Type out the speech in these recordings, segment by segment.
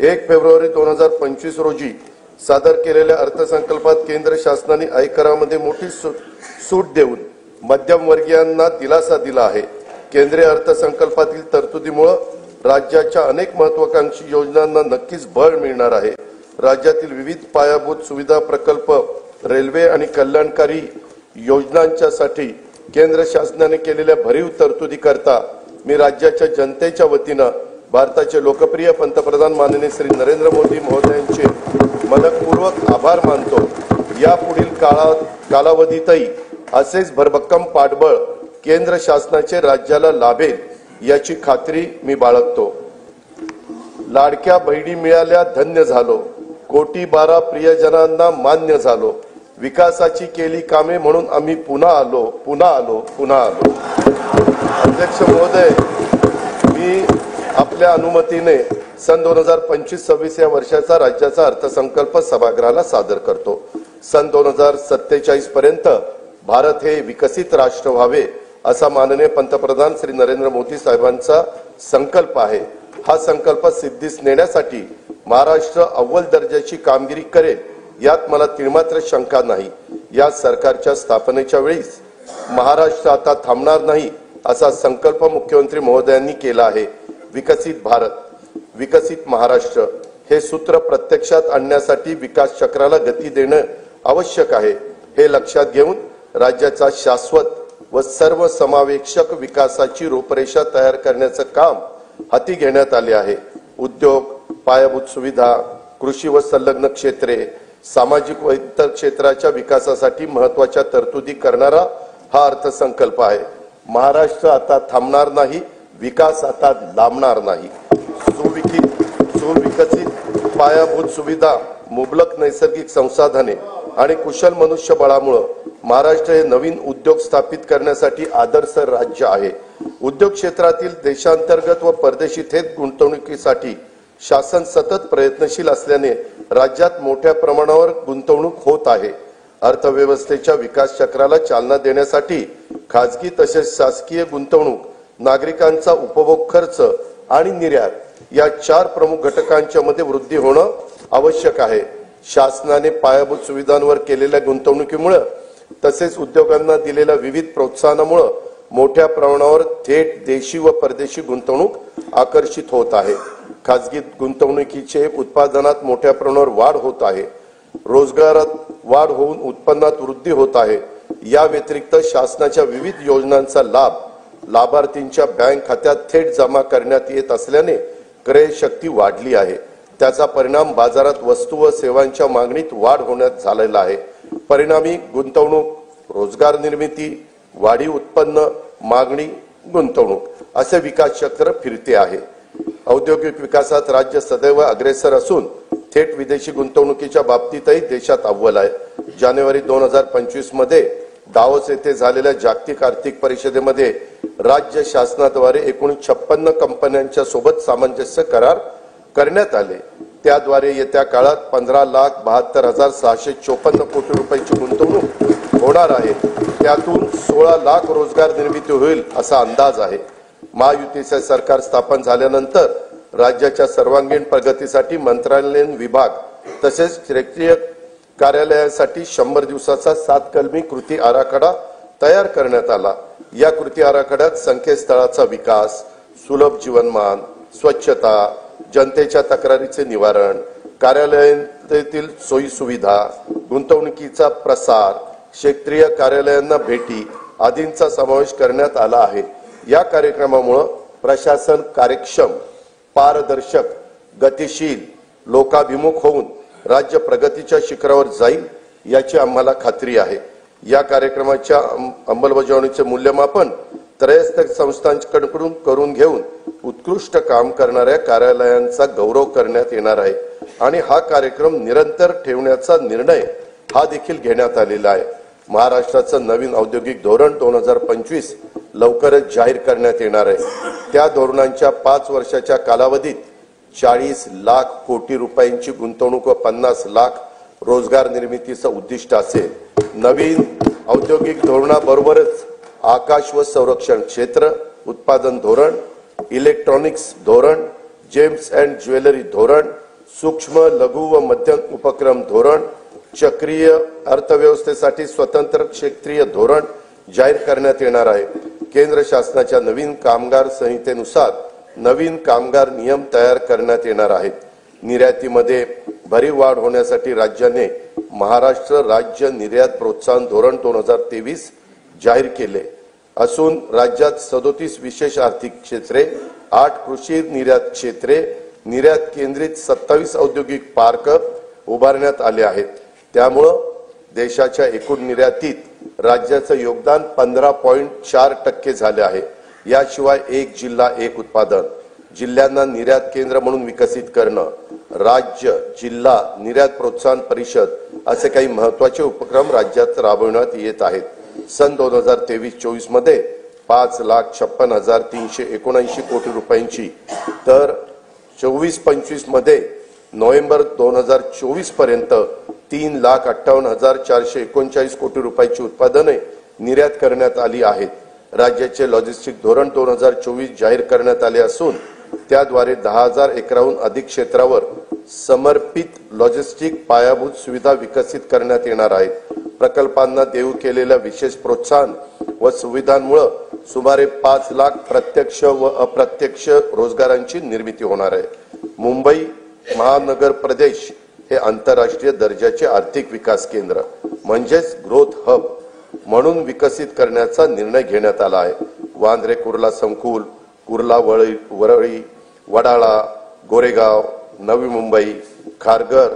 1 February 2025 रोजी सादर केलेल्या अर्थसंकल्पात केंद्र शासनाने आयकरामध्ये मोठी सूट देऊन मध्यमवर्गीयांना दिलासा दिला आहे। केंद्रीय अर्थसंकल्पातील तरतुदीमुळे राज्याच्या अनेक महत्त्वाकांक्षी योजनांना नक्कीच बळ मिळणार आहे। राज्यातील विविध पायाभूत सुविधा प्रकल्प, रेल्वे आणि कल्याणकारी योजनांच्यासाठी केंद्र शासनाने केलेल्या भरीव तरतुदीकरता मी राज्याच्या जनतेच्या वतीने भारताचे लोकप्रिय पंतप्रधान माननीय श्री नरेंद्र मोदी महोदयांचे मनपूर्वक आभार मानतो। यापुढील कालावधीतही असेच भरभक्कम पाठबळ केंद्र शासनाचे राज्याला लाभेल याची खात्री मी बाळगतो। लाडक्या बहिणी मिळाल्या धन्य झालो, कोटी 12 प्रियजनांना मान्य झालो, विकासाची केली कामे म्हणून आम्ही पुन्हा आलो। अध्यक्ष महोदय, मी आपल्या अनुमतीने सन 2025-26 या वर्षाचा राज्याचा अर्थसंकल्प सभागृहाला सादर करतो। सन 2047 पर्यंत भारत हे विकसित राष्ट्र व्हावे असा माननीय पंतप्रधान श्री नरेंद्र मोदी साहेबांचा संकल्प आहे। हा संकल्प सिद्धीस नेण्यासाठी महाराष्ट्र अव्वल दर्जाची कामगिरी करेल यात मला तिळमात्र शंका नाही। या सरकारच्या स्थापनेच्या वेळीस महाराष्ट्र आता थांबणार नाही असा संकल्प मुख्यमंत्री महोदयांनी केला आहे। विकसित भारत, विकसित महाराष्ट्र हे सूत्र प्रत्यक्षात आणण्यासाठी विकास चक्राला गती देणे आवश्यक आहे। हे लक्षात घेऊन राज्याचा शाश्वत व सर्वसमावेशक विकासाची रूपरेषा तयार करण्याचे काम हाती घेण्यात आले आहे। उद्योग, पायाभूत सुविधा, कृषी व संलग्न क्षेत्रे, सामाजिक व इतर क्षेत्राच्या विकासासाठी महत्त्वाच्या तरतुदी करणारा हा अर्थसंकल्प आहे। महाराष्ट्र आता थांबणार नाही, विकास आता लांबणार नाही। सुविकसित पायाभूत सुविधा, मुबलक नैसर्गिक संसाधने आणि कुशल मनुष्यबळामुळे महाराष्ट्र हे नवीन उद्योग स्थापित करण्यासाठी आदर्श राज्य आहे। उद्योग क्षेत्रातील देशांतर्गत व परदेशी थेट गुंतवणुकीसाठी शासन सतत प्रयत्नशील असल्याने राज्यात मोठ्या प्रमाणावर गुंतवणूक होत आहे। अर्थव्यवस्थेच्या विकास चक्राला चालना देण्यासाठी खासगी तसेच शासकीय गुंतवणूक, नागरिकांचा उपभोग खर्च आणि निर्यात या 4 प्रमुख घटकांच्या मध्ये वृद्धी होणं आवश्यक आहे। शासनाने पायाभूत सुविधांवर केलेल्या गुंतवणुकीमुळे तसेच उद्योगांना दिलेल्या विविध प्रोत्साहनामुळे मोठ्या प्रमाणावर थेट देशी व परदेशी गुंतवणूक आकर्षित होत आहे। खासगी गुंतवणुकीचे उत्पादनात मोठ्या प्रमाणावर वाढ होत आहे। रोजगारात वाढ होऊन उत्पन्नात वृद्धी होत आहे। या व्यतिरिक्त शासनाच्या विविध योजनांचा लाभ लाभार्थींच्या बँक खात्यात थेट जमा करण्यात येत असल्याने क्रय शक्ती वाढली आहे। त्याचा परिणाम बाजारात वस्तू व सेवांच्या मागणीत वाढ होण्यात झालेला आहे। परिणामी गुंतवणूक, रोजगार निर्मिती, वाढीव उत्पन्न, मागणी, गुंतवणूक असे विकास चक्र फिरते आहे। औद्योगिक विकासात राज्य सदैव अग्रेसर असून थेट विदेशी गुंतवणुकीच्या बाबतीतही देशात अव्वल आहे। जानेवारी 2025 मध्ये दावोस येथे झालेल्या जागतिक आर्थिक परिषदेमध्ये राज्य शासनाद्वारे एकूण 56 कंपन्यांच्या सोबत सामंजस्य करार करण्यात आले। त्याद्वारे येत्या काळात 15,72,654 कोटी रुपयांची गुंतवणूक होणार आहे। त्यातून 16 लाख रोजगार निर्मिती होईल असा अंदाज आहे। महायुतीचे सरकार स्थापन झाल्यानंतर राज्याच्या सर्वांगीण प्रगतीसाठी मंत्रालयीन विभाग तसेच क्षेत्रीय कार्यालयासाठी 100 दिवसाचा 7 कलमी कृती आराखडा तयार करण्यात आला। या कृती आराखड्यात संकेतस्थळाचा विकास, सुलभ जीवनमान, स्वच्छता, जनतेच्या तक्रारीचे निवारण, कार्यालयातील सोयी सुविधा, गुंतवणुकीचा प्रसार, क्षेत्रीय कार्यालयांना भेटी आदींचा समावेश करण्यात आला आहे। या कार्यक्रमामुळे प्रशासन कार्यक्षम, पारदर्शक, गतिशील, लोकाभिमुख होऊन राज्य प्रगतीच्या शिखरावर जाईल याची आम्हाला खात्री आहे। या कार्यक्रमाच्या अंमलबजावणीचे मूल्यमापन त्रयस्थ संस्थांकडून करून घेऊन उत्कृष्ट काम करणाऱ्या कार्यालयांचा गौरव करण्यात येणार आहे आणि हा कार्यक्रम निरंतर ठेवण्याचा निर्णय हा देखील घेण्यात आलेला आहे। महाराष्ट्राचं नवीन औद्योगिक धोरण 2025 लवकरच जाहीर करण्यात येणार आहे। त्या धोरणांच्या 5 वर्षाच्या कालावधीत 40 लाख कोटी रुपयांची गुंतवणूक व 50 लाख रोजगार निर्मितीचं उद्दिष्ट असेल। नवीन औद्योगिक धोरणाबरोबरच आकाश व संरक्षण क्षेत्र, उत्पादन धोरण, इलेक्ट्रॉनिक्स धोरण, जेम्स अँड ज्वेलरी धोरण, सूक्ष्म लघु व मध्यम उपक्रम धोरण, चक्रीय अर्थव्यवस्थेसाठी स्वतंत्र क्षेत्रीय धोरण जाहीर करण्यात येणार आहे। केंद्र शासनाच्या नवीन कामगार संहितेनुसार नवीन कामगार नियम तयार करण्यात येणार आहेत। निर्यातीमध्ये भरीव वाढ होण्यासाठी राज्याने महाराष्ट्र राज्य निर्यात प्रोत्साहन धोरण 2023 जाहीर केले असून राज्यात 37 विशेष आर्थिक क्षेत्रे, 8 कृषी निर्यात क्षेत्रे, निर्यात केंद्रित 27 औद्योगिक पार्क उभारण्यात आले आहेत। त्यामुळे देशाच्या एकूण निर्यातीत राज्याचं योगदान 15.4% झाले आहे। याशिवाय एक जिल्हा एक उत्पादन, जिल्ह्यांना निर्यात केंद्र म्हणून विकसित करणं, राज्य जिल्हा निर्यात प्रोत्साहन परिषद असे काही महत्त्वाचे उपक्रम राज्यात राबवण्यात येत आहेत। सन 2023-24 मध्ये 5,56,379 कोटी रुपयांची तर 24-25 मध्ये नोव्हेंबर 2024 पर्यंत 3,58,439 कोटी रुपयाची उत्पादने निर्यात करण्यात आली आहेत। राज्याचे लॉजिस्टिक धोरण 2024 जाहीर करण्यात आले असून त्याद्वारे 10,000 एकराहून अधिक क्षेत्रावर समर्पित लॉजिस्टिक पायाभूत सुविधा विकसित करण्यात येणार आहेत। प्रकल्पांना देऊ केलेल्या विशेष प्रोत्साहन व सुविधांमुळे सुमारे 5 लाख प्रत्यक्ष व अप्रत्यक्ष रोजगारांची निर्मिती होणार आहे। मुंबई महानगर प्रदेश हे आंतरराष्ट्रीय दर्जाचे आर्थिक विकास केंद्र म्हणजेच ग्रोथ हब म्हणून विकसित करण्याचा निर्णय घेण्यात आला आहे। वांद्रे कुर्ला संकुल, कुर्ला वरळी, वडाळा, गोरेगाव, नवी मुंबई, खारघर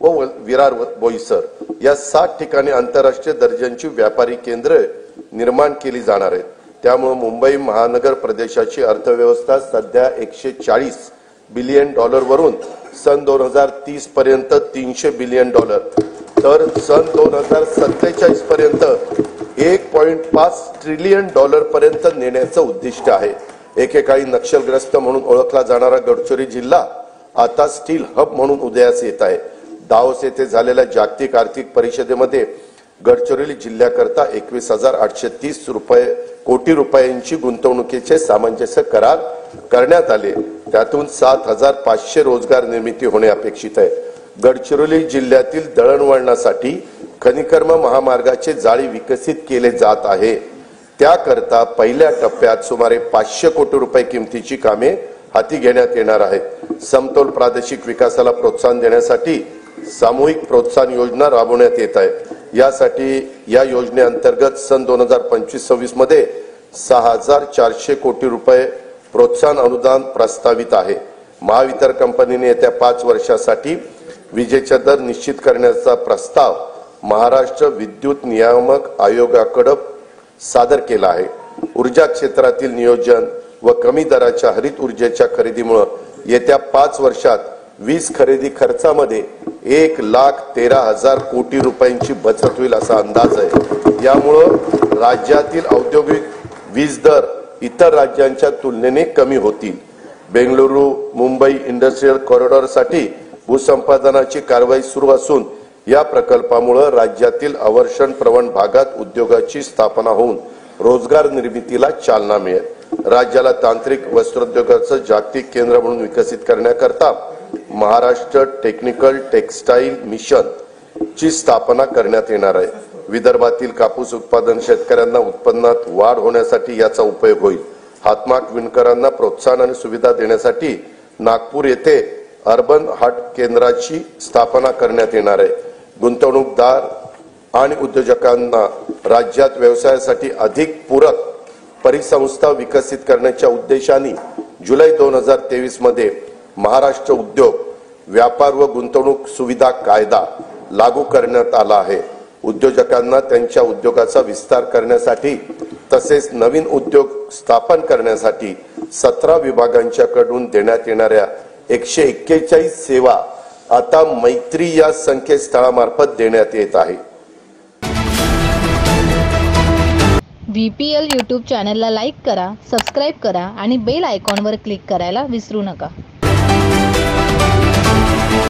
व विरार बोईसर या 7 ठिकाणी आंतरराष्ट्रीय दर्जाची व्यापारी केंद्र निर्माण केली जाणार आहेत। त्यामुळे मुंबई महानगर प्रदेशाची अर्थव्यवस्था सध्या $140 बिलियन वरून सन 2030 पर्यंत $300 बिलियन तर सन 2047 पर्यंत $1.5 ट्रिलियन पर्यंत नेण्याचं उद्दिष्ट आहे। एकेकाळी नक्षलग्रस्त म्हणून ओळखला जाणारा गडचिरोली जिल्हा आता स्टील हब म्हणून उदयास येत आहे। दावोस येथे झालेल्या जागतिक आर्थिक परिषदेमध्ये गडचिरोली जिल्ह्याकरता 21,830 कोटी रुपयांची गुंतवणुकीचे सामंजस्य करार करण्यात आले। त्यातून 7,500 रोजगार निर्मिती होणे अपेक्षित आहे। गडचिरोली जिल्ह्यातील दळणवळणासाठी खनिकर्म महामार्गाचे जाळी विकसित केले जात आहे। त्याकरता पहिल्या टप्प्यात सुमारे 500 कोटी रुपये किमतीची कामे हाती घेण्यात येणार आहेत। समतोल प्रादेशिक विकासाला प्रोत्साहन देण्यासाठी सामूहिक प्रोत्साहन योजना राबवण्यात येत आहे। यासाठी या योजनेअंतर्गत सन 2025-26 मध्ये 6,400 कोटी रुपये प्रोत्साहन अनुदान प्रस्तावित आहे। महावितरण कंपनीने येत्या 5 वर्षासाठी विजेचा दर निश्चित करण्याचा प्रस्ताव महाराष्ट्र विद्युत नियामक आयोगाकडे सादर केला आहे। ऊर्जा क्षेत्रातील नियोजन व कमी दराच्या हरित ऊर्जेच्या खरेदीमुळे येत्या 5 वर्षात वीज खरेदी खर्चामध्ये 1,13,000 कोटी रुपयांची बचत होईल असा अंदाज आहे। यामुळे राज्यातील औद्योगिक वीज दर इतर राज्यांच्या तुलनेने कमी होतील। बेंगळुरू मुंबई इंडस्ट्रियल कॉरिडॉर साठी भूसंपादनाची कारवाई सुरू असून या प्रकल्पामुळे राज्यातील अवर्षण प्रवण भागात उद्योगाची स्थापना होऊन रोजगार निर्मितीला चालना मिळेल। राज्याला तांत्रिक वस्त्रोद्योगाचं जागतिक केंद्र म्हणून विकसित करण्याकरता महाराष्ट्र टेक्निकल टेक्सटाईल मिशन ची स्थापना करण्यात येणार आहे। विदर्भातील कापूस उत्पादन शेतकऱ्यांना उत्पन्नात वाढ होण्यासाठी याचा उपयोग होईल। हातमाग विणकरांना प्रोत्साहन आणि सुविधा देण्यासाठी नागपूर येथे अर्बन हाट केंद्राची स्थापना करण्यात येणार आहे। गुंतवणूकदार आणि उद्योजकांना राज्यात व्यवसायासाठी अधिक पूरक परिसंस्था विकसित करण्याच्या उद्देशाने जुलै 2023 मध्ये महाराष्ट्र उद्योग व्यापार व गुंतवणूक सुविधा कायदा लागू करण्यात आला आहे। उद्योजकांना त्यांच्या उद्योगाचा विस्तार करण्यासाठी तसेच नवीन उद्योग स्थापन करण्यासाठी 17 विभागांच्याकडून देण्यात येणाऱ्या 141 सेवा आता मैत्री या संकेतस्थळामार्फत देण्यात येत आहे। VPL YouTube चॅनलला लाईक करा, सबस्क्राइब करा आणि बेल आयकॉनवर क्लिक करायला विसरू नका।